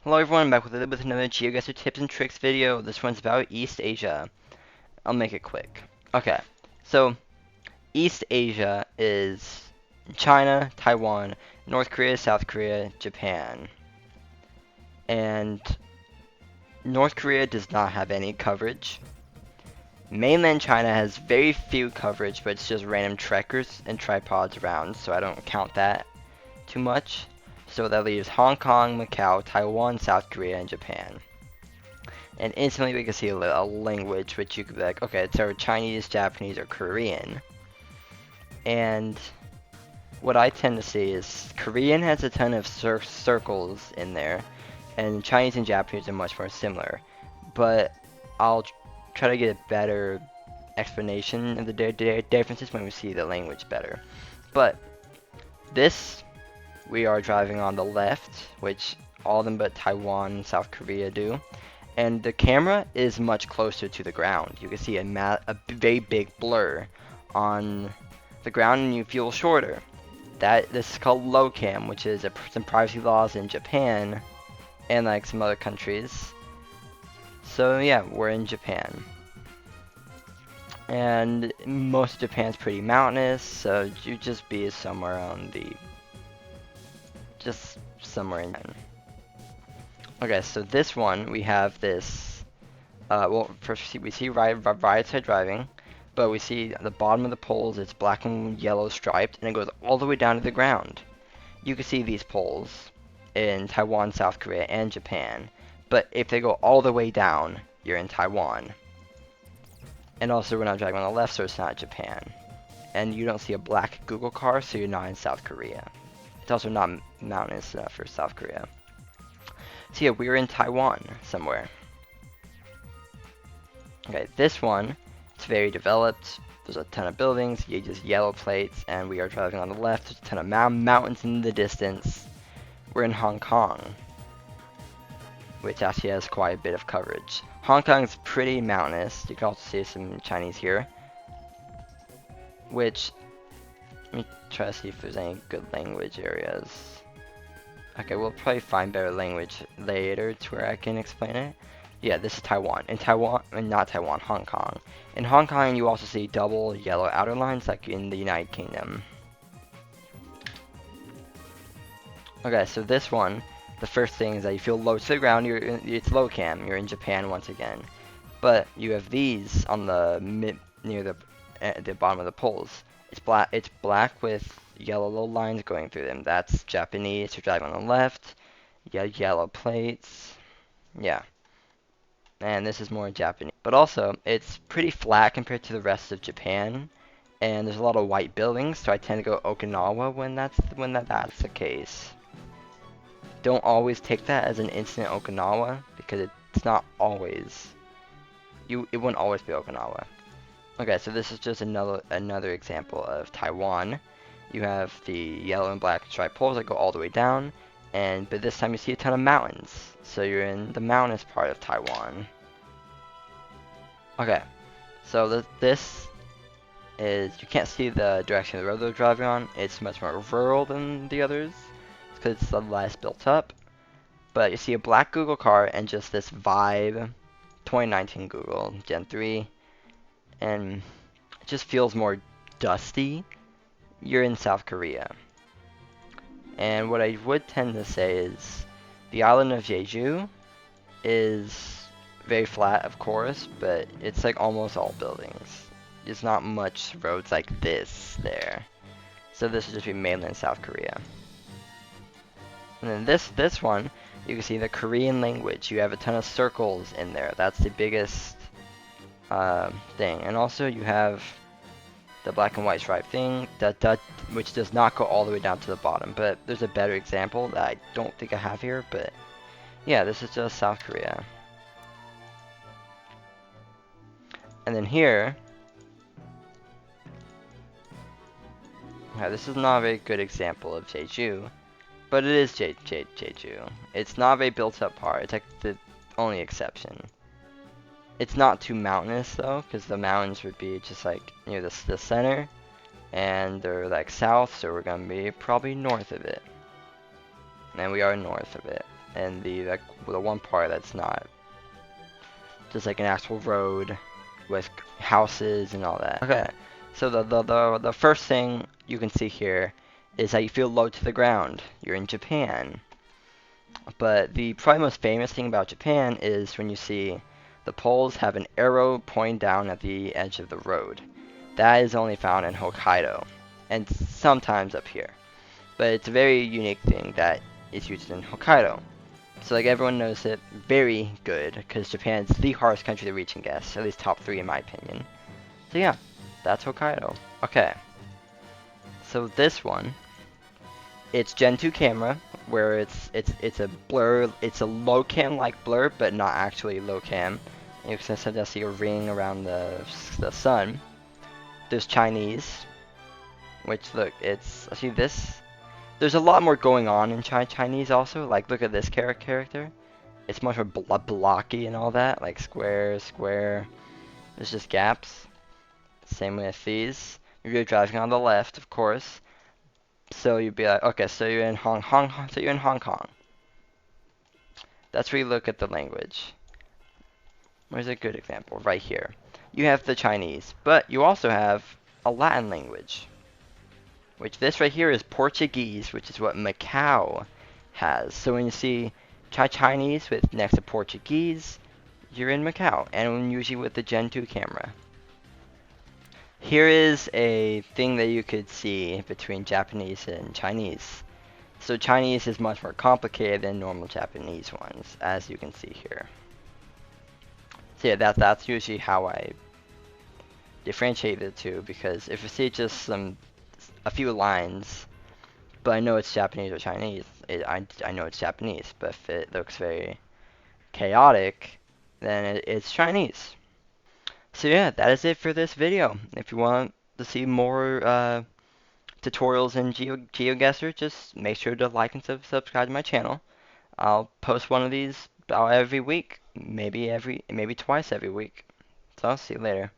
Hello everyone, I'm back with another GeoGuessr tips and tricks video. This one's about East Asia. I'll make it quick. Okay, so East Asia is China, Taiwan, North Korea, South Korea, Japan. And North Korea does not have any coverage. Mainland China has very few coverage, but it's just random trekkers and tripods around, so I don't count that too much. So that leaves Hong Kong, Macau, Taiwan, South Korea, and Japan. And instantly we can see a language which you could be like, okay, it's either Chinese, Japanese, or Korean. And what I tend to see is Korean has a ton of circles in there, and Chinese and Japanese are much more similar. But I'll try to get a better explanation of the differences when we see the language better. But this, we are driving on the left, which all of them but Taiwan and South Korea do. And the camera is much closer to the ground. You can see a very big blur on the ground and you feel shorter. This is called low cam, which is some privacy laws in Japan and like some other countries. So yeah, we're in Japan. And most of Japan's pretty mountainous, so you just be somewhere on the just somewhere in Japan. Okay, so this one we have this well, first we see right side driving, but we see at the bottom of the poles it's black and yellow striped, and it goes all the way down to the ground. You can see these poles in Taiwan, South Korea, and Japan, but if they go all the way down, you're in Taiwan. And also we're not driving on the left, so it's not Japan. And you don't see a black Google car, so you're not in South Korea. It's also not mountainous enough for South Korea. So yeah, we're in Taiwan somewhere. Okay, this one, it's very developed. There's a ton of buildings, just yellow plates, and we are driving on the left. There's a ton of mountains in the distance. We're in Hong Kong, which actually has quite a bit of coverage. Hong Kong's pretty mountainous. You can also see some Chinese here. Which, let me try to see if there's any good language areas. Okay, we'll probably find better language later to where I can explain it. Yeah, this is Taiwan. In Taiwan, not Taiwan, Hong Kong. In Hong Kong, you also see double yellow outer lines like in the United Kingdom. Okay, so this one, the first thing is that you feel low to the ground. It's low cam. You're in Japan once again. But you have these on the near the bottom of the poles. It's black with yellow little lines going through them. That's Japanese. You're driving on the left. Yellow plates. Yeah. And this is more Japanese. But also, it's pretty flat compared to the rest of Japan, and there's a lot of white buildings, so I tend to go Okinawa when that's the case. Don't always take that as an instant Okinawa, because it's not always. It wouldn't always be Okinawa. Okay, so this is just another example of Taiwan. You have the yellow and black striped poles that go all the way down, but this time you see a ton of mountains. So you're in the mountainous part of Taiwan. Okay, so this is, you can't see the direction of the road they're driving on. It's much more rural than the others, because it's less built up. But you see a black Google car and just this Vibe 2019 Google Gen 3, and it just feels more dusty. You're in South Korea. And what I would tend to say is the island of Jeju is very flat, of course, but it's like almost all buildings. There's not much roads like this there. So this would just be mainland South Korea. And then this one, you can see the Korean language. You have a ton of circles in there. That's the biggest thing. And also you have the black and white stripe thing, which does not go all the way down to the bottom. But there's a better example that I don't think I have here. But yeah, this is just South Korea. And then here, yeah, this is not a very good example of Jeju, but it is Jeju. It's not a very built up part. It's like the only exception. It's not too mountainous though, because the mountains would be just like near the center, and they're like south, so we're gonna be probably north of it. And we are north of it. and the one part that's not, just like an actual road with houses and all that. Okay, so the first thing you can see here is that you feel low to the ground. You're in Japan. But the probably most famous thing about Japan is when you see the poles have an arrow pointing down at the edge of the road. That is only found in Hokkaido, and sometimes up here. But it's a very unique thing that is used in Hokkaido. So like everyone knows it very good, because Japan's the hardest country to reach and guess, at least top 3 in my opinion. So yeah, that's Hokkaido. Okay, so this one, it's Gen 2 camera, where it's a blur, it's a low cam like blur, but not actually low cam. You can sometimes see a ring around the sun. There's Chinese, which look, it's, see this. There's a lot more going on in Chinese also. Like look at this character. It's much more blocky and all that, like square, square. There's just gaps. Same with these. You're driving on the left, of course. So you'd be like, okay, so you're in Hong Kong. That's where you look at the language. Where's a good example? Right here. You have the Chinese, but you also have a Latin language, which this right here is Portuguese, which is what Macau has. So when you see Chinese with next to Portuguese, you're in Macau, and usually with the Gen 2 camera. Here is a thing that you could see between Japanese and Chinese. So Chinese is much more complicated than normal Japanese ones, as you can see here. So yeah, that's usually how I differentiate the two, because if you see just a few lines, but I know it's Japanese or Chinese, I know it's Japanese, but if it looks very chaotic, then it's Chinese. So yeah, that is it for this video. If you want to see more tutorials in GeoGuessr, just make sure to like and subscribe to my channel. I'll post one of these about every week, maybe twice every week. So I'll see you later.